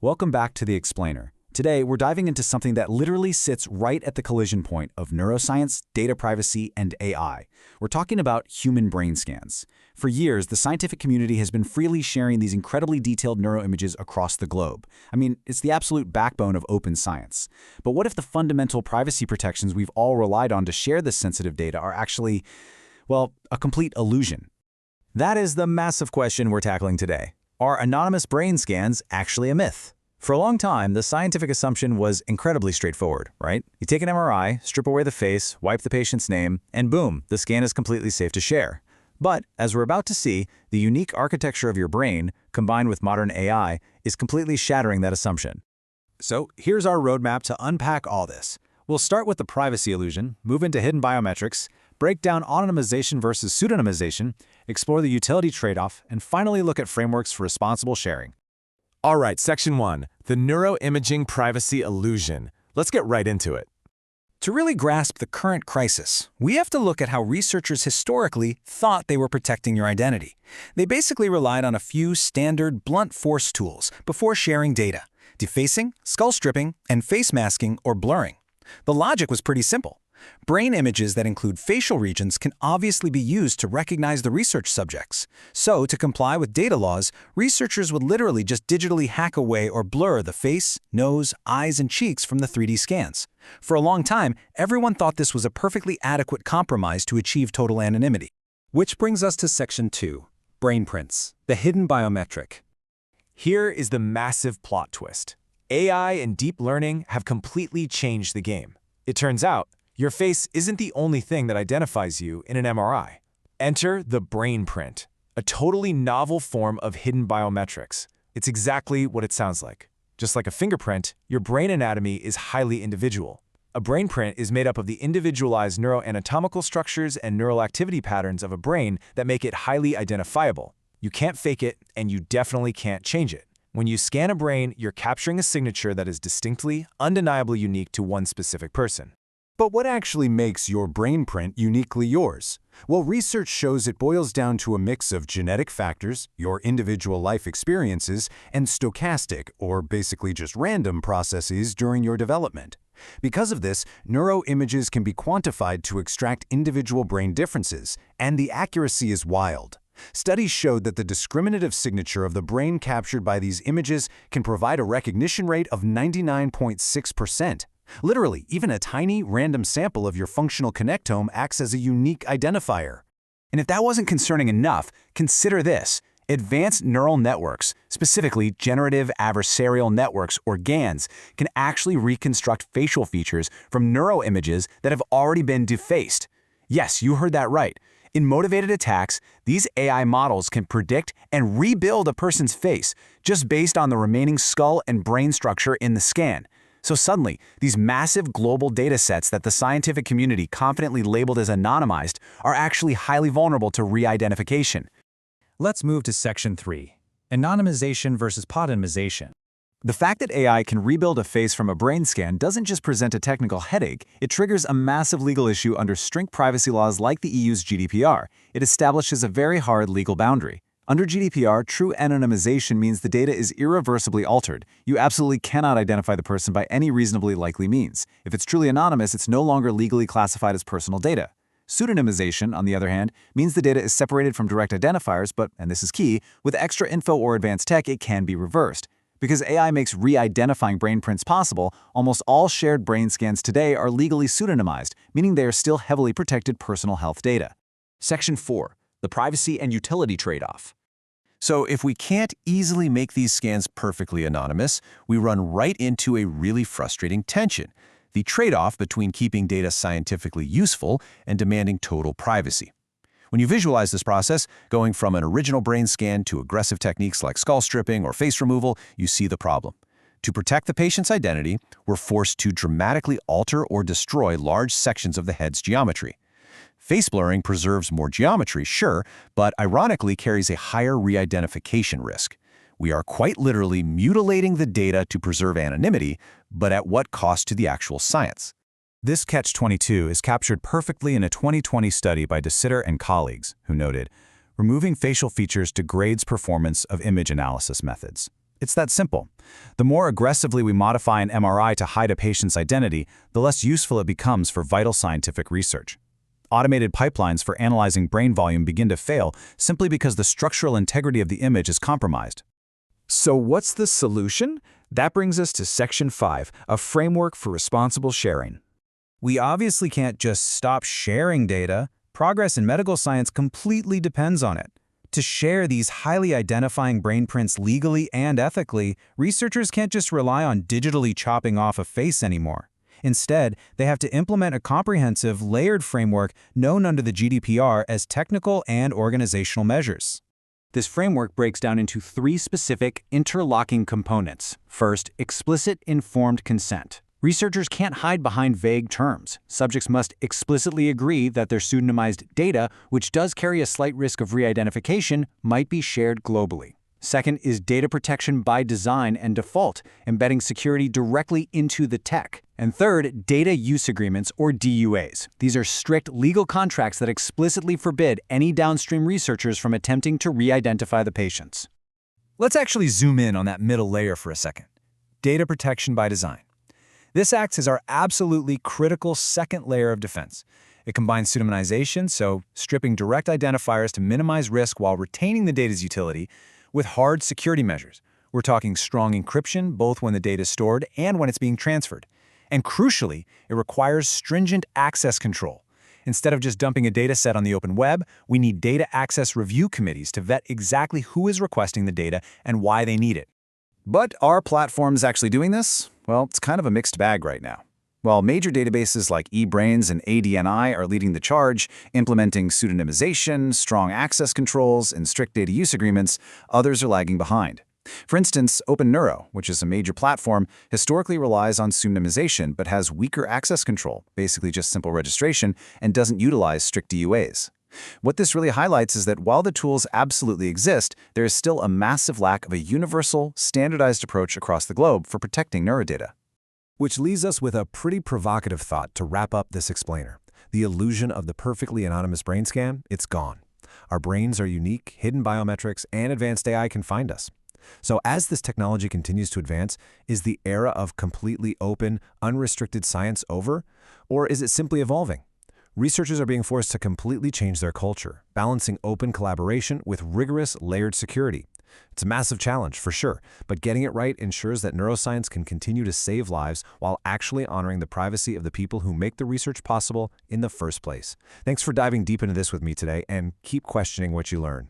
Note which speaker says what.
Speaker 1: Welcome back to The Explainer. Today, we're diving into something that literally sits right at the collision point of neuroscience, data privacy, and AI. We're talking about human brain scans. For years, the scientific community has been freely sharing these incredibly detailed neuroimages across the globe. I mean, it's the absolute backbone of open science. But what if the fundamental privacy protections we've all relied on to share this sensitive data are actually, well, a complete illusion? That is the massive question we're tackling today. Are anonymous brain scans actually a myth? For a long time, the scientific assumption was incredibly straightforward, right? You take an MRI, strip away the face, wipe the patient's name, and boom, the scan is completely safe to share. But, as we're about to see, the unique architecture of your brain, combined with modern AI, is completely shattering that assumption. So, here's our roadmap to unpack all this. We'll start with the privacy illusion, move into hidden biometrics, break down anonymization versus pseudonymization, explore the utility trade-off, and finally look at frameworks for responsible sharing.
Speaker 2: All right, Section 1, the neuroimaging privacy illusion. Let's get right into it.
Speaker 1: To really grasp the current crisis, we have to look at how researchers historically thought they were protecting your identity. They basically relied on a few standard blunt force tools before sharing data: defacing, skull stripping, and face masking or blurring. The logic was pretty simple. Brain images that include facial regions can obviously be used to recognize the research subjects. So, to comply with data laws, researchers would literally just digitally hack away or blur the face, nose, eyes, and cheeks from the 3D scans. For a long time, everyone thought this was a perfectly adequate compromise to achieve total anonymity. Which brings us to Section 2, brain prints, the hidden biometric.
Speaker 2: Here is the massive plot twist. AI and deep learning have completely changed the game. It turns out, your face isn't the only thing that identifies you in an MRI. Enter the brain print, a totally novel form of hidden biometrics. It's exactly what it sounds like. Just like a fingerprint, your brain anatomy is highly individual. A brain print is made up of the individualized neuroanatomical structures and neural activity patterns of a brain that make it highly identifiable. You can't fake it, and you definitely can't change it. When you scan a brain, you're capturing a signature that is distinctly, undeniably unique to one specific person.
Speaker 1: But what actually makes your brain print uniquely yours? Well, research shows it boils down to a mix of genetic factors, your individual life experiences, and stochastic, or basically just random processes during your development. Because of this, neuroimages can be quantified to extract individual brain differences, and the accuracy is wild. Studies showed that the discriminative signature of the brain captured by these images can provide a recognition rate of 99.6%. Literally, even a tiny, random sample of your functional connectome acts as a unique identifier. And if that wasn't concerning enough, consider this. Advanced neural networks, specifically generative adversarial networks or GANs, can actually reconstruct facial features from neuroimages that have already been defaced. Yes, you heard that right. In motivated attacks, these AI models can predict and rebuild a person's face just based on the remaining skull and brain structure in the scan. So suddenly, these massive global data sets that the scientific community confidently labeled as anonymized are actually highly vulnerable to re-identification. Let's move to Section 3, anonymization versus pseudonymization. The fact that AI can rebuild a face from a brain scan doesn't just present a technical headache, it triggers a massive legal issue under strict privacy laws like the EU's GDPR. It establishes a very hard legal boundary. Under GDPR, true anonymization means the data is irreversibly altered. You absolutely cannot identify the person by any reasonably likely means. If it's truly anonymous, it's no longer legally classified as personal data. Pseudonymization, on the other hand, means the data is separated from direct identifiers, but, and this is key, with extra info or advanced tech, it can be reversed. Because AI makes re-identifying brain prints possible, almost all shared brain scans today are legally pseudonymized, meaning they are still heavily protected personal health data. Section 4. The privacy and utility trade-off. So if we can't easily make these scans perfectly anonymous, we run right into a really frustrating tension: the trade-off between keeping data scientifically useful and demanding total privacy. When you visualize this process, going from an original brain scan to aggressive techniques like skull stripping or face removal, you see the problem. To protect the patient's identity, we're forced to dramatically alter or destroy large sections of the head's geometry. Face blurring preserves more geometry, sure, but ironically carries a higher re-identification risk. We are quite literally mutilating the data to preserve anonymity, but at what cost to the actual science? This catch-22 is captured perfectly in a 2020 study by De Sitter and colleagues, who noted, removing facial features degrades performance of image analysis methods.
Speaker 3: It's that simple. The more aggressively we modify an MRI to hide a patient's identity, the less useful it becomes for vital scientific research. Automated pipelines for analyzing brain volume begin to fail simply because the structural integrity of the image is compromised.
Speaker 2: So what's the solution? That brings us to Section 5, a framework for responsible sharing.
Speaker 3: We obviously can't just stop sharing data. Progress in medical science completely depends on it. To share these highly identifying brain prints legally and ethically, researchers can't just rely on digitally chopping off a face anymore. Instead, they have to implement a comprehensive, layered framework known under the GDPR as technical and organizational measures. This framework breaks down into 3 specific, interlocking components. First, explicit informed consent. Researchers can't hide behind vague terms. Subjects must explicitly agree that their pseudonymized data, which does carry a slight risk of re-identification, might be shared globally. Second is data protection by design and default, embedding security directly into the tech. And third, data use agreements, or DUAs. These are strict legal contracts that explicitly forbid any downstream researchers from attempting to re-identify the patients.
Speaker 2: Let's actually zoom in on that middle layer for a second. Data protection by design. This acts as our absolutely critical second layer of defense. It combines pseudonymization, so stripping direct identifiers to minimize risk while retaining the data's utility, with hard security measures. We're talking strong encryption, both when the data is stored and when it's being transferred. And crucially, it requires stringent access control. Instead of just dumping a data set on the open web, we need data access review committees to vet exactly who is requesting the data and why they need it.
Speaker 3: But are platforms actually doing this? Well, it's kind of a mixed bag right now. While major databases like eBrains and ADNI are leading the charge, implementing pseudonymization, strong access controls, and strict data use agreements, others are lagging behind. For instance, OpenNeuro, which is a major platform, historically relies on pseudonymization but has weaker access control, basically just simple registration, and doesn't utilize strict DUAs. What this really highlights is that while the tools absolutely exist, there is still a massive lack of a universal, standardized approach across the globe for protecting neurodata.
Speaker 1: Which leaves us with a pretty provocative thought to wrap up this explainer. The illusion of the perfectly anonymous brain scan, it's gone. Our brains are unique, hidden biometrics, and advanced AI can find us. So as this technology continues to advance, is the era of completely open, unrestricted science over? Or is it simply evolving? Researchers are being forced to completely change their culture, balancing open collaboration with rigorous, layered security. It's a massive challenge, for sure, but getting it right ensures that neuroscience can continue to save lives while actually honoring the privacy of the people who make the research possible in the first place. Thanks for diving deep into this with me today, and keep questioning what you learn.